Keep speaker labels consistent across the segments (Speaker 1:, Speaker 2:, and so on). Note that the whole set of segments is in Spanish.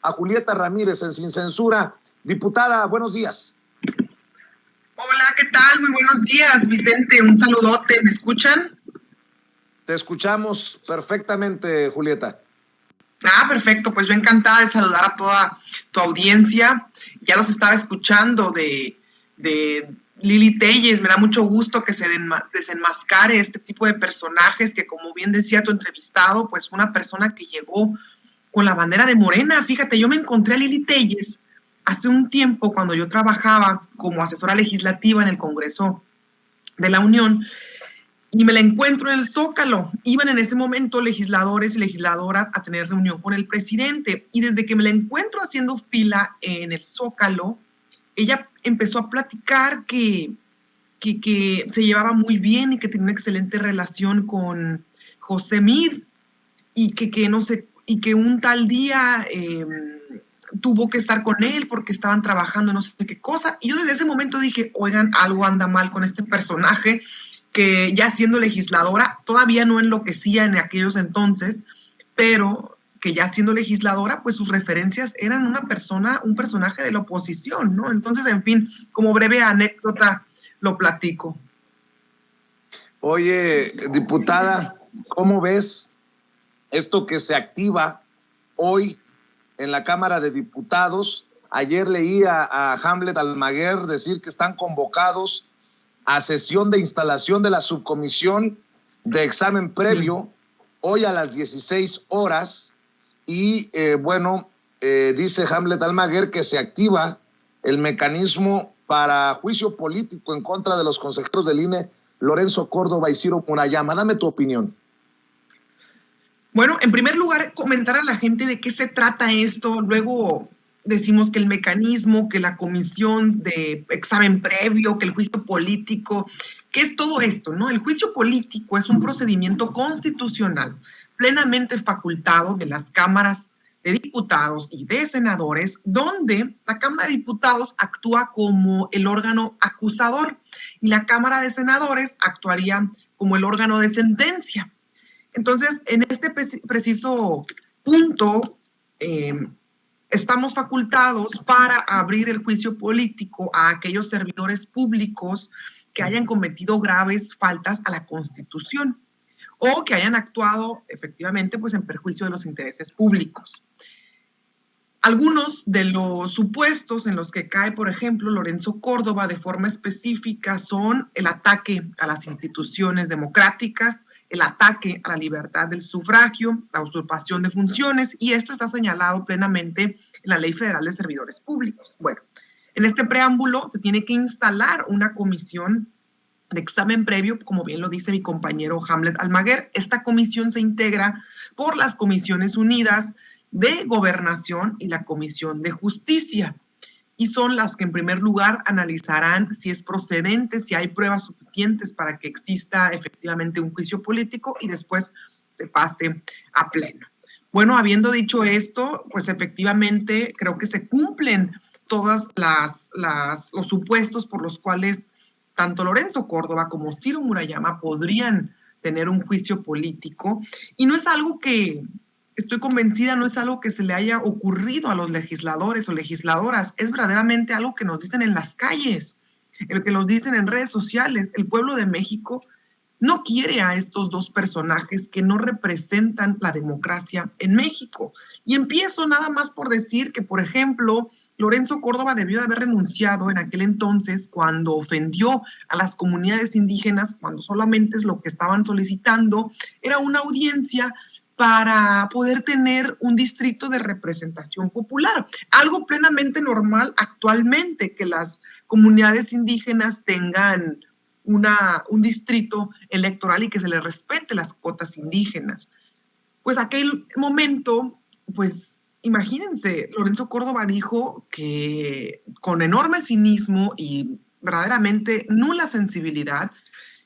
Speaker 1: a Julieta Ramírez en Sin Censura. Diputada, buenos días.
Speaker 2: Hola, ¿qué tal? Muy buenos días, Vicente. Un saludote. ¿Me escuchan?
Speaker 1: Te escuchamos perfectamente, Julieta.
Speaker 2: Perfecto. Pues yo encantada de saludar a toda tu audiencia. Ya los estaba escuchando de Lili Téllez. Me da mucho gusto que se desenmascare este tipo de personajes que, como bien decía tu entrevistado, pues una persona que llegó con la bandera de Morena. Fíjate, yo me encontré a Lili Téllez hace un tiempo cuando yo trabajaba como asesora legislativa en el Congreso de la Unión y me la encuentro en el Zócalo. Iban en ese momento legisladores y legisladoras a tener reunión con el presidente y desde que me la encuentro haciendo fila en el Zócalo, ella empezó a platicar que se llevaba muy bien y que tenía una excelente relación con José Mid y que no sé, y que un tal día tuvo que estar con él porque estaban trabajando no sé qué cosa. Y yo desde ese momento dije, oigan, algo anda mal con este personaje que ya siendo legisladora, todavía no enloquecía en aquellos entonces, pero que ya siendo legisladora, pues sus referencias eran un personaje de la oposición, ¿no? Entonces, en fin, como breve anécdota, lo platico.
Speaker 1: Oye, diputada, ¿cómo ves esto que se activa hoy en la Cámara de Diputados? Ayer leí a Hamlet Almaguer decir que están convocados a sesión de instalación de la subcomisión de examen previo, hoy a las 16 horas, y dice Hamlet Almaguer que se activa el mecanismo para juicio político en contra de los consejeros del INE, Lorenzo Córdoba y Ciro Murayama. Dame tu opinión.
Speaker 2: Bueno, en primer lugar, comentar a la gente de qué se trata esto. Luego decimos que el mecanismo, que la comisión de examen previo, que el juicio político, ¿qué es todo esto, no? El juicio político es un procedimiento constitucional plenamente facultado de las cámaras de diputados y de senadores, donde la Cámara de Diputados actúa como el órgano acusador y la Cámara de Senadores actuaría como el órgano de sentencia. Entonces, en este preciso punto, estamos facultados para abrir el juicio político a aquellos servidores públicos que hayan cometido graves faltas a la Constitución o que hayan actuado efectivamente pues, en perjuicio de los intereses públicos. Algunos de los supuestos en los que cae, por ejemplo, Lorenzo Córdoba de forma específica son el ataque a las instituciones democráticas, el ataque a la libertad del sufragio, la usurpación de funciones, y esto está señalado plenamente en la Ley Federal de Servidores Públicos. Bueno, en este preámbulo se tiene que instalar una comisión de examen previo, como bien lo dice mi compañero Hamlet Almaguer. Esta comisión se integra por las Comisiones Unidas de Gobernación y la Comisión de Justicia, y son las que en primer lugar analizarán si es procedente, si hay pruebas suficientes para que exista efectivamente un juicio político y después se pase a pleno. Bueno, habiendo dicho esto, pues efectivamente creo que se cumplen todos los supuestos por los cuales tanto Lorenzo Córdoba como Ciro Murayama podrían tener un juicio político, y no es algo que, estoy convencida, no es algo que se le haya ocurrido a los legisladores o legisladoras, es verdaderamente algo que nos dicen en las calles, el que nos dicen en redes sociales. El pueblo de México no quiere a estos dos personajes que no representan la democracia en México. Y empiezo nada más por decir que, por ejemplo, Lorenzo Córdoba debió de haber renunciado en aquel entonces cuando ofendió a las comunidades indígenas, cuando solamente es lo que estaban solicitando era una audiencia para poder tener un distrito de representación popular, algo plenamente normal actualmente, que las comunidades indígenas tengan un distrito electoral y que se les respete las cuotas indígenas. Pues aquel momento, pues imagínense, Lorenzo Córdoba dijo que con enorme cinismo y verdaderamente nula sensibilidad,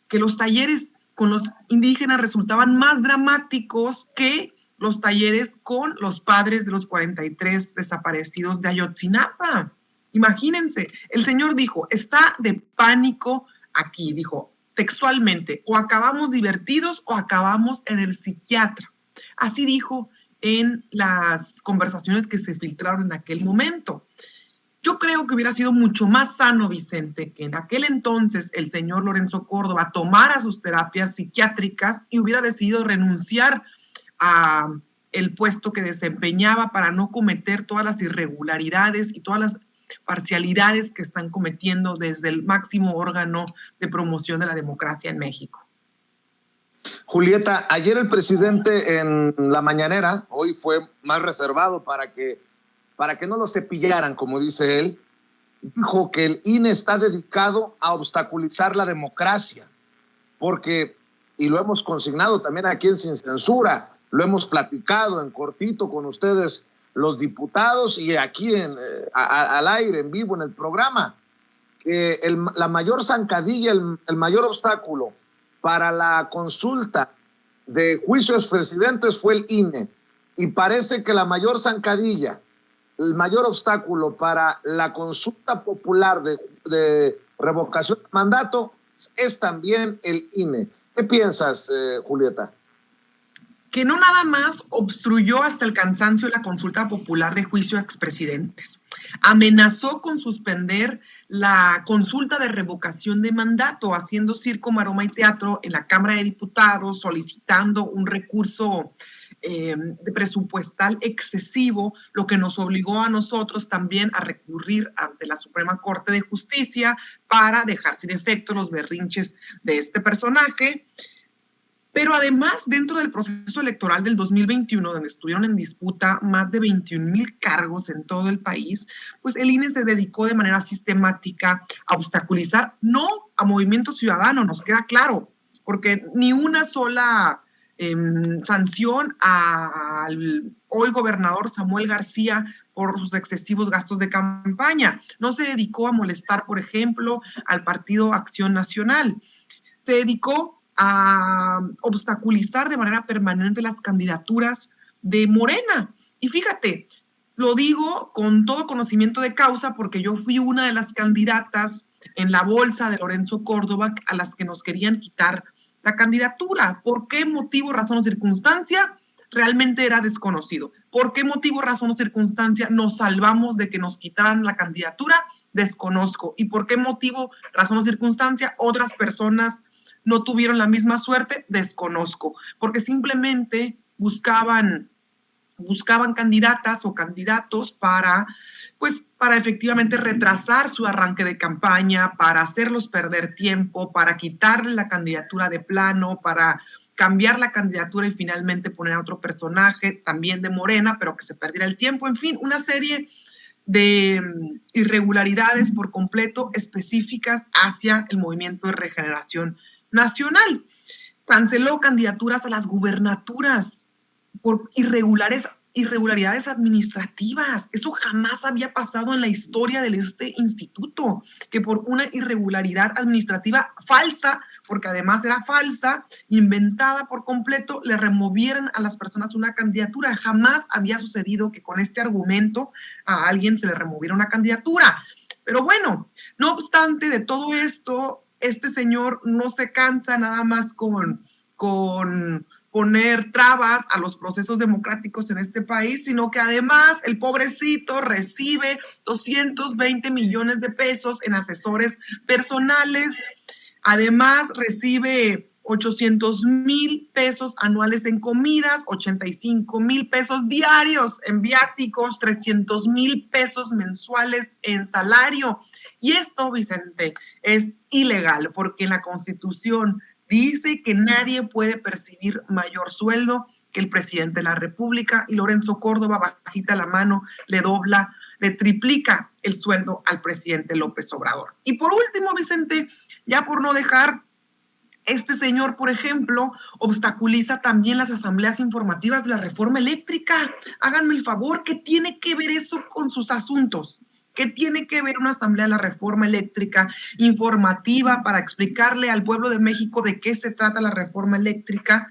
Speaker 2: que los talleres con los indígenas resultaban más dramáticos que los talleres con los padres de los 43 desaparecidos de Ayotzinapa. Imagínense, el señor dijo, está de pánico aquí, dijo textualmente, o acabamos divertidos o acabamos en el psiquiatra. Así dijo, en las conversaciones que se filtraron en aquel momento. Yo creo que hubiera sido mucho más sano, Vicente, que en aquel entonces el señor Lorenzo Córdoba tomara sus terapias psiquiátricas y hubiera decidido renunciar a el puesto que desempeñaba para no cometer todas las irregularidades y todas las parcialidades que están cometiendo desde el máximo órgano de promoción de la democracia en México.
Speaker 1: Julieta, ayer el presidente en la mañanera, hoy fue más reservado para que no lo cepillaran, como dice él, dijo que el INE está dedicado a obstaculizar la democracia, porque, y lo hemos consignado también aquí en Sin Censura, lo hemos platicado en cortito con ustedes, los diputados, y aquí al aire, en vivo, en el programa, que la mayor zancadilla, el mayor obstáculo para la consulta de juicios presidentes fue el INE, y parece que la mayor zancadilla, el mayor obstáculo para la consulta popular de revocación de mandato es también el INE. ¿Qué piensas, Julieta?
Speaker 2: Que no nada más obstruyó hasta el cansancio la consulta popular de juicio a expresidentes, amenazó con suspender la consulta de revocación de mandato, haciendo circo, maroma y teatro en la Cámara de Diputados, solicitando un recurso de presupuestal excesivo, lo que nos obligó a nosotros también a recurrir ante la Suprema Corte de Justicia para dejar sin efecto los berrinches de este personaje. Pero además, dentro del proceso electoral del 2021, donde estuvieron en disputa más de 21,000 cargos en todo el país, pues el INE se dedicó de manera sistemática a obstaculizar, no a Movimiento Ciudadano, nos queda claro, porque ni una sola sanción al hoy gobernador Samuel García por sus excesivos gastos de campaña. No se dedicó a molestar, por ejemplo, al Partido Acción Nacional. Se dedicó a obstaculizar de manera permanente las candidaturas de Morena. Y fíjate, lo digo con todo conocimiento de causa porque yo fui una de las candidatas en la bolsa de Lorenzo Córdoba a las que nos querían quitar la candidatura. ¿Por qué motivo, razón o circunstancia? Realmente era desconocido. ¿Por qué motivo, razón o circunstancia nos salvamos de que nos quitaran la candidatura? Desconozco. ¿Y por qué motivo, razón o circunstancia otras personas no tuvieron la misma suerte? Desconozco. Porque simplemente buscaban candidatas o candidatos para efectivamente retrasar su arranque de campaña, para hacerlos perder tiempo, para quitarle la candidatura de plano, para cambiar la candidatura y finalmente poner a otro personaje, también de Morena, pero que se perdiera el tiempo. En fin, una serie de irregularidades por completo específicas hacia el Movimiento de Regeneración Nacional. Canceló candidaturas a las gubernaturas por irregularidades administrativas. Eso jamás había pasado en la historia de este instituto, que por una irregularidad administrativa falsa, porque además era falsa, inventada por completo, le removieran a las personas una candidatura. Jamás había sucedido que con este argumento a alguien se le removiera una candidatura. Pero bueno, no obstante de todo esto, este señor no se cansa nada más con poner trabas a los procesos democráticos en este país, sino que además el pobrecito recibe 220 millones de pesos en asesores personales, además recibe 800,000 pesos anuales en comidas, 85,000 pesos diarios en viáticos, 300,000 pesos mensuales en salario. Y esto, Vicente, es ilegal porque en la Constitución dice que nadie puede percibir mayor sueldo que el presidente de la República, y Lorenzo Córdoba, bajita la mano, le triplica el sueldo al presidente López Obrador. Y por último, Vicente, ya por no dejar, este señor, por ejemplo, obstaculiza también las asambleas informativas de la reforma eléctrica. Háganme el favor, ¿qué tiene que ver eso con sus asuntos? ¿Qué tiene que ver una asamblea de la reforma eléctrica informativa para explicarle al pueblo de México de qué se trata la reforma eléctrica?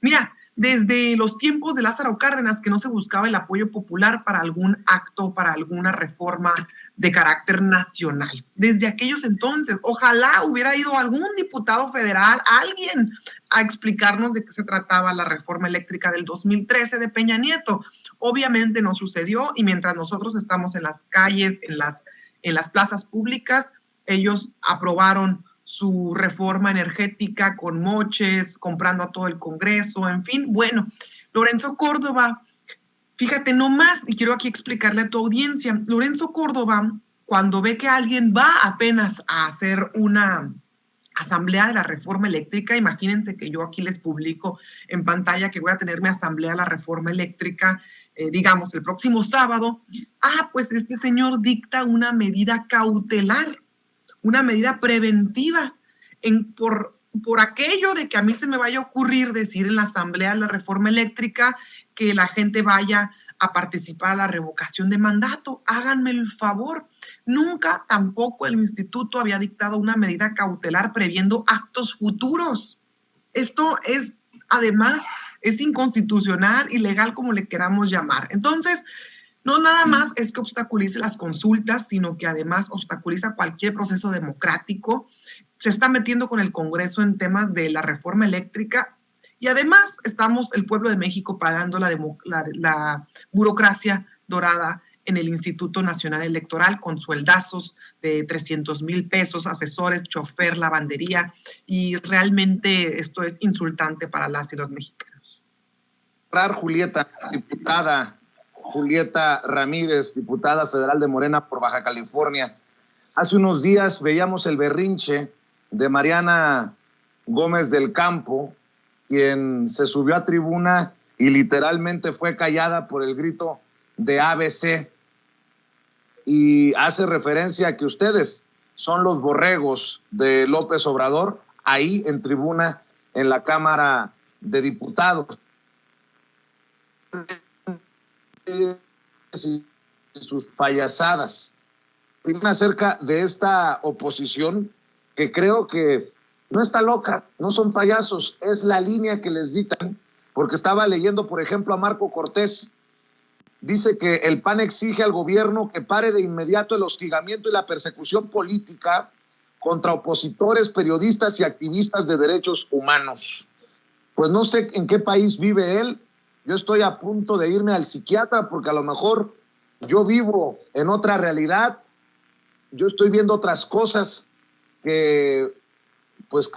Speaker 2: Mira, desde los tiempos de Lázaro Cárdenas, que no se buscaba el apoyo popular para algún acto, para alguna reforma de carácter nacional. Desde aquellos entonces, ojalá hubiera ido algún diputado federal, alguien, a explicarnos de qué se trataba la reforma eléctrica del 2013 de Peña Nieto. Obviamente no sucedió, y mientras nosotros estamos en las calles, en las plazas públicas, ellos aprobaron su reforma energética con moches, comprando a todo el Congreso, en fin. Bueno, Lorenzo Córdoba, fíjate nomás, y quiero aquí explicarle a tu audiencia, Lorenzo Córdoba, cuando ve que alguien va apenas a hacer una asamblea de la reforma eléctrica, imagínense que yo aquí les publico en pantalla que voy a tener mi asamblea de la reforma eléctrica, digamos, el próximo sábado, pues este señor dicta una medida cautelar, una medida preventiva por aquello de que a mí se me vaya a ocurrir decir en la asamblea de la reforma eléctrica que la gente vaya a participar a la revocación de mandato. Háganme el favor. Nunca tampoco el instituto había dictado una medida cautelar previendo actos futuros. Esto es, además, es inconstitucional, ilegal, como le queramos llamar. Entonces, no nada más es que obstaculice las consultas, sino que además obstaculiza cualquier proceso democrático. Se está metiendo con el Congreso en temas de la reforma eléctrica y además estamos, el pueblo de México, pagando la burocracia dorada en el Instituto Nacional Electoral con sueldazos de 300,000 pesos, asesores, chofer, lavandería, y realmente esto es insultante para las y los mexicanos.
Speaker 1: Julieta, diputada Julieta Ramírez, diputada federal de Morena por Baja California. Hace unos días veíamos el berrinche de Mariana Gómez del Campo, quien se subió a tribuna y literalmente fue callada por el grito de ABC, y hace referencia a que ustedes son los borregos de López Obrador ahí en tribuna en la Cámara de Diputados. Y sus payasadas acerca de esta oposición, que creo que no está loca, no son payasos, es la línea que les dictan, porque estaba leyendo, por ejemplo, a Marco Cortés. Dice que el PAN exige al gobierno que pare de inmediato el hostigamiento y la persecución política contra opositores, periodistas y activistas de derechos humanos. Pues no sé en qué país vive él. Yo estoy a punto de irme al psiquiatra porque a lo mejor yo vivo en otra realidad. Yo estoy viendo otras cosas que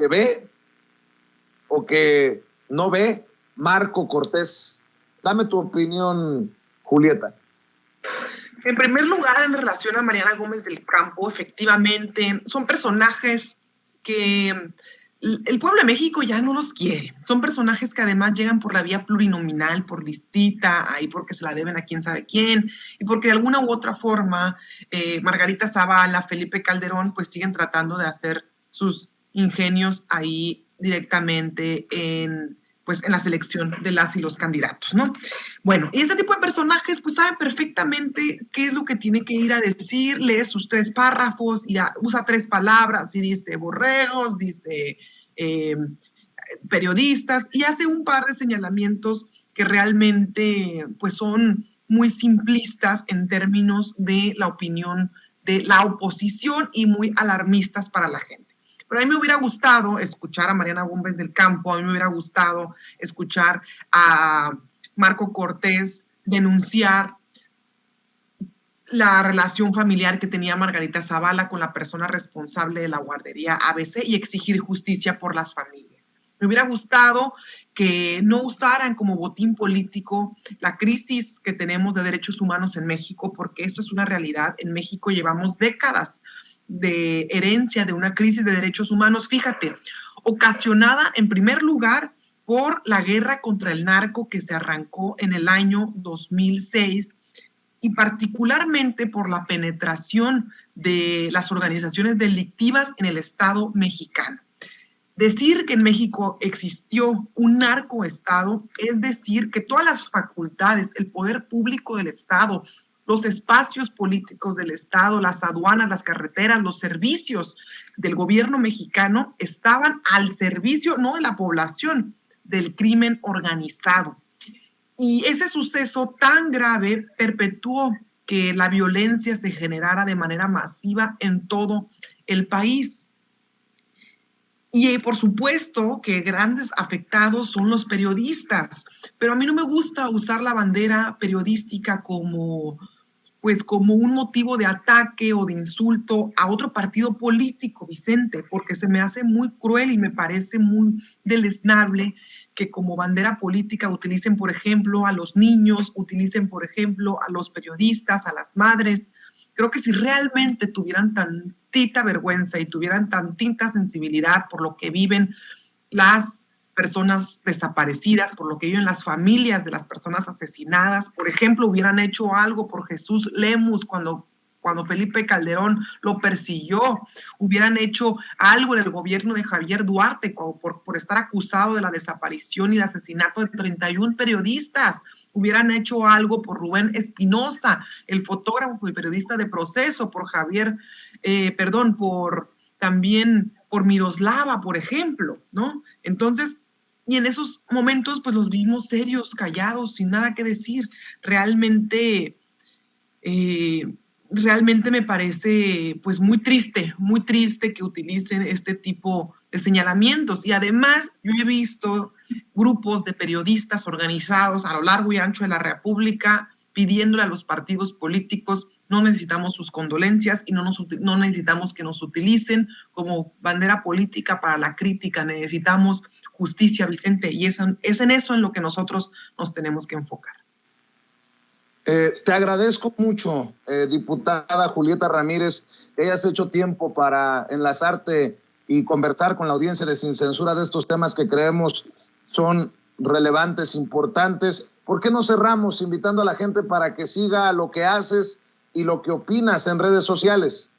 Speaker 1: ve o que no ve Marco Cortés. Dame tu opinión, Julieta.
Speaker 2: En primer lugar, en relación a Mariana Gómez del Campo, efectivamente, son personajes que el pueblo de México ya no los quiere. Son personajes que además llegan por la vía plurinominal, por listita, ahí porque se la deben a quién sabe quién, y porque de alguna u otra forma Margarita Zavala, Felipe Calderón, pues siguen tratando de hacer sus ingenios ahí directamente en la selección de las y los candidatos, ¿no? Bueno, y este tipo de personajes pues saben perfectamente qué es lo que tiene que ir a decir, lee sus 3 párrafos y usa 3 palabras y dice borregos, dice periodistas, y hace un par de señalamientos que realmente pues son muy simplistas en términos de la opinión de la oposición y muy alarmistas para la gente. Pero a mí me hubiera gustado escuchar a Mariana Gómez del Campo, a mí me hubiera gustado escuchar a Marco Cortés denunciar la relación familiar que tenía Margarita Zavala con la persona responsable de la guardería ABC y exigir justicia por las familias. Me hubiera gustado que no usaran como botín político la crisis que tenemos de derechos humanos en México, porque esto es una realidad. En México llevamos décadas de herencia de una crisis de derechos humanos, fíjate, ocasionada en primer lugar por la guerra contra el narco que se arrancó en el año 2006 y particularmente por la penetración de las organizaciones delictivas en el Estado mexicano. Decir que en México existió un narcoestado es decir que todas las facultades, el poder público del Estado, los espacios políticos del Estado, las aduanas, las carreteras, los servicios del gobierno mexicano estaban al servicio no de la población, del crimen organizado. Y ese suceso tan grave perpetuó que la violencia se generara de manera masiva en todo el país. Y por supuesto que grandes afectados son los periodistas, pero a mí no me gusta usar la bandera periodística como un motivo de ataque o de insulto a otro partido político, Vicente, porque se me hace muy cruel y me parece muy deleznable que como bandera política utilicen, por ejemplo, a los niños, utilicen, por ejemplo, a los periodistas, a las madres. Creo que si realmente tuvieran tantita vergüenza y tuvieran tantita sensibilidad por lo que viven las personas desaparecidas, por lo que viven las familias de las personas asesinadas, por ejemplo, hubieran hecho algo por Jesús Lemus cuando Felipe Calderón lo persiguió, hubieran hecho algo en el gobierno de Javier Duarte por estar acusado de la desaparición y el asesinato de 31 periodistas, hubieran hecho algo por Rubén Espinosa, el fotógrafo y periodista de Proceso, también por Miroslava, por ejemplo, ¿no? Entonces, y en esos momentos, pues los vimos serios, callados, sin nada que decir. Realmente me parece, pues, muy triste que utilicen este tipo de señalamientos. Y además, yo he visto grupos de periodistas organizados a lo largo y ancho de la República pidiéndole a los partidos políticos: no necesitamos sus condolencias y no necesitamos que nos utilicen como bandera política para la crítica, necesitamos justicia, Vicente, y es en eso en lo que nosotros nos tenemos que enfocar.
Speaker 1: Te agradezco mucho, diputada Julieta Ramírez, que hayas hecho tiempo para enlazarte y conversar con la audiencia de Sin Censura de estos temas que creemos son relevantes, importantes. ¿Por qué no cerramos invitando a la gente para que siga lo que haces y lo que opinas en redes sociales?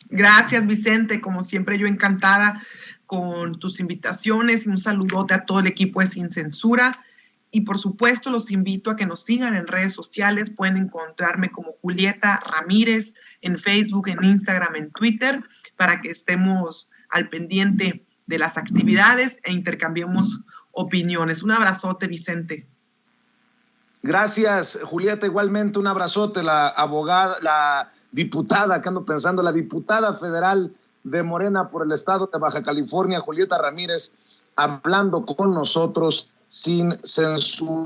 Speaker 2: Gracias, Vicente. Como siempre, yo encantada con tus invitaciones y un saludote a todo el equipo de Sin Censura. Y por supuesto, los invito a que nos sigan en redes sociales. Pueden encontrarme como Julieta Ramírez en Facebook, en Instagram, en Twitter, para que estemos al pendiente de las actividades e intercambiemos opiniones. Un abrazote, Vicente.
Speaker 1: Gracias, Julieta. Igualmente un abrazote. La diputada federal de Morena por el estado de Baja California, Julieta Ramírez, hablando con nosotros sin censura.